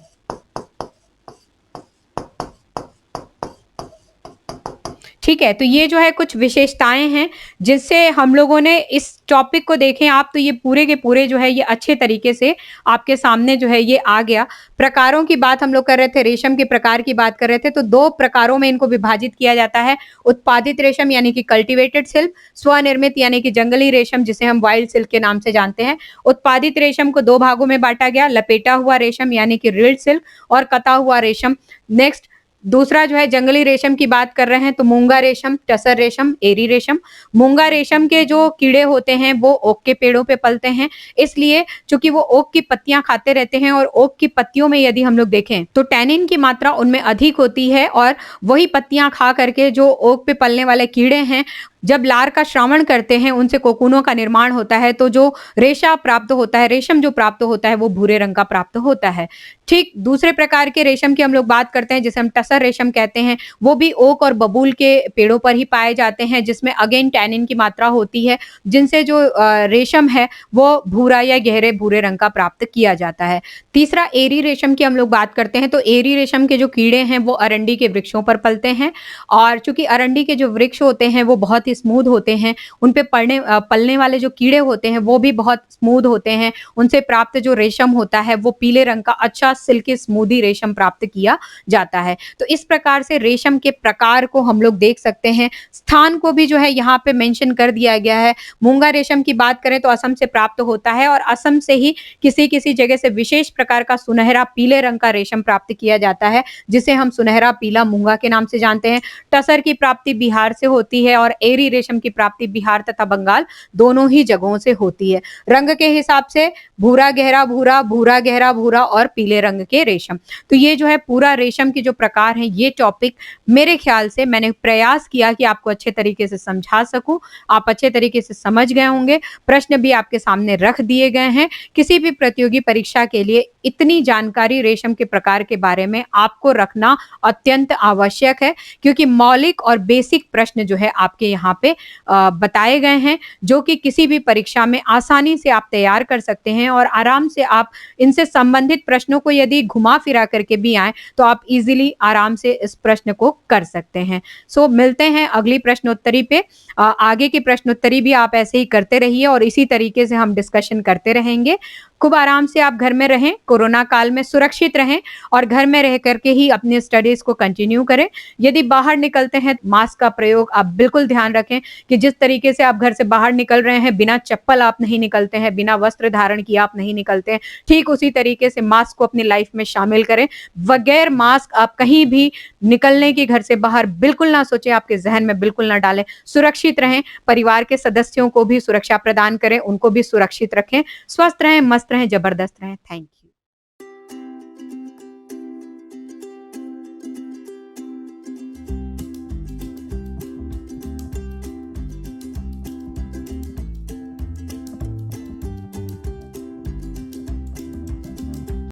ठीक है, तो ये जो है कुछ विशेषताएं हैं जिससे हम लोगों ने इस टॉपिक को देखें आप तो ये पूरे के पूरे जो है ये अच्छे तरीके से आपके सामने जो है ये आ गया। प्रकारों की बात हम लोग कर रहे थे, रेशम के प्रकार की बात कर रहे थे, तो दो प्रकारों में इनको विभाजित किया जाता है। उत्पादित रेशम यानी कि कल्टिवेटेड सिल्क, स्वनिर्मित यानी कि जंगली रेशम जिसे हम वाइल्ड सिल्क के नाम से जानते हैं। उत्पादित रेशम को दो भागों में बांटा गया, लपेटा हुआ रेशम यानी कि रिल्ड सिल्क और कता हुआ रेशम। नेक्स्ट दूसरा जो है जंगली रेशम की बात कर रहे हैं तो मूंगा रेशम, टसर रेशम, एरी रेशम। मूंगा रेशम के जो कीड़े होते हैं वो ओक के पेड़ों पे पलते हैं, इसलिए चूंकि वो ओक की पत्तियां खाते रहते हैं और ओक की पत्तियों में यदि हम लोग देखें तो टैनिन की मात्रा उनमें अधिक होती है और वही पत्तियां खा करके जो ओक पे पलने वाले कीड़े हैं जब लार का श्रावण करते हैं उनसे कोकूनों का निर्माण होता है, तो जो रेशा प्राप्त होता है, रेशम जो प्राप्त होता है वो भूरे रंग का प्राप्त होता है। ठीक दूसरे प्रकार के रेशम की हम लोग बात करते हैं जिसे हम टसर रेशम कहते हैं, वो भी ओक और बबूल के पेड़ों पर ही पाए जाते हैं जिसमें अगेन टैनिन की मात्रा होती है, जिनसे जो रेशम है वो भूरा या गहरे भूरे रंग का प्राप्त किया जाता है। तीसरा एरी रेशम की हम लोग बात करते हैं तो एरी रेशम के जो कीड़े हैं वो अरंडी के वृक्षों पर पलते हैं और चूंकि अरंडी के जो वृक्ष होते हैं वो बहुत ही स्मूथ होते हैं, उन पे पलने वाले जो कीड़े होते हैं वो भी बहुत स्मूथ होते हैं, उनसे प्राप्त जो रेशम होता है वो पीले रंग का अच्छा सिल्की स्मूदी रेशम प्राप्त किया जाता है। तो इस प्रकार से रेशम के प्रकार को हम लोग देख सकते हैं। स्थान को भी जो है यहाँ पे मेंशन कर दिया गया है। मूंगा रेशम की बात करें तो असम से प्राप्त होता है और असम से ही किसी किसी जगह से विशेष प्रकार का सुनहरा पीले रंग का रेशम प्राप्त किया जाता है जिसे हम सुनहरा पीला मूंगा के नाम से जानते हैं। टसर की प्राप्ति बिहार से होती है और एरी रेशम की प्राप्ति बिहार तथा बंगाल दोनों ही जगहों से होती है। रंग के हिसाब से भूरा गहरा भूरा, भूरा गहरा भूरा और पीले रंग के रेशम। तो ये जो है पूरा रेशम के जो प्रकार हैं ये टॉपिक मेरे ख्याल से मैंने प्रयास किया कि आपको अच्छे तरीके से समझा सकूं, आप अच्छे तरीके से समझ गए होंगे। प्रश्न भी आपके सामने रख दिए गए हैं। किसी भी प्रतियोगी परीक्षा के लिए इतनी जानकारी रेशम के प्रकार के बारे में आपको रखना अत्यंत आवश्यक है क्योंकि मौलिक और बेसिक प्रश्न जो है आपके यहाँ पे बताए गए हैं जो कि किसी भी परीक्षा में आसानी से आप तैयार कर सकते हैं और आराम से आप इनसे संबंधित प्रश्नों को यदि घुमा फिरा करके भी आए तो आप इजीली आराम से इस प्रश्न को कर सकते हैं। सो मिलते हैं अगली प्रश्नोत्तरी पे। आगे की प्रश्नोत्तरी भी आप ऐसे ही करते रहिए और इसी तरीके से हम डिस्कशन करते रहेंगे। खूब आराम से आप घर में रहें, कोरोना काल में सुरक्षित रहें और घर में रह करके ही अपनी स्टडीज को कंटिन्यू करें। यदि बाहर निकलते हैं मास्क का प्रयोग आप बिल्कुल ध्यान रखें कि जिस तरीके से आप घर से बाहर निकल रहे हैं, बिना चप्पल आप नहीं निकलते हैं, बिना वस्त्र धारण किए आप नहीं निकलते हैं, ठीक उसी तरीके से मास्क को अपनी लाइफ में शामिल करें। बगैर मास्क आप कहीं भी निकलने की घर से बाहर बिल्कुल ना सोचें, आपके जहन में बिल्कुल ना डालें। सुरक्षित रहें, परिवार के सदस्यों को भी सुरक्षा प्रदान करें, उनको भी सुरक्षित रखें। स्वस्थ रहें, मस्त रहें, जबरदस्त रहें। Thank you.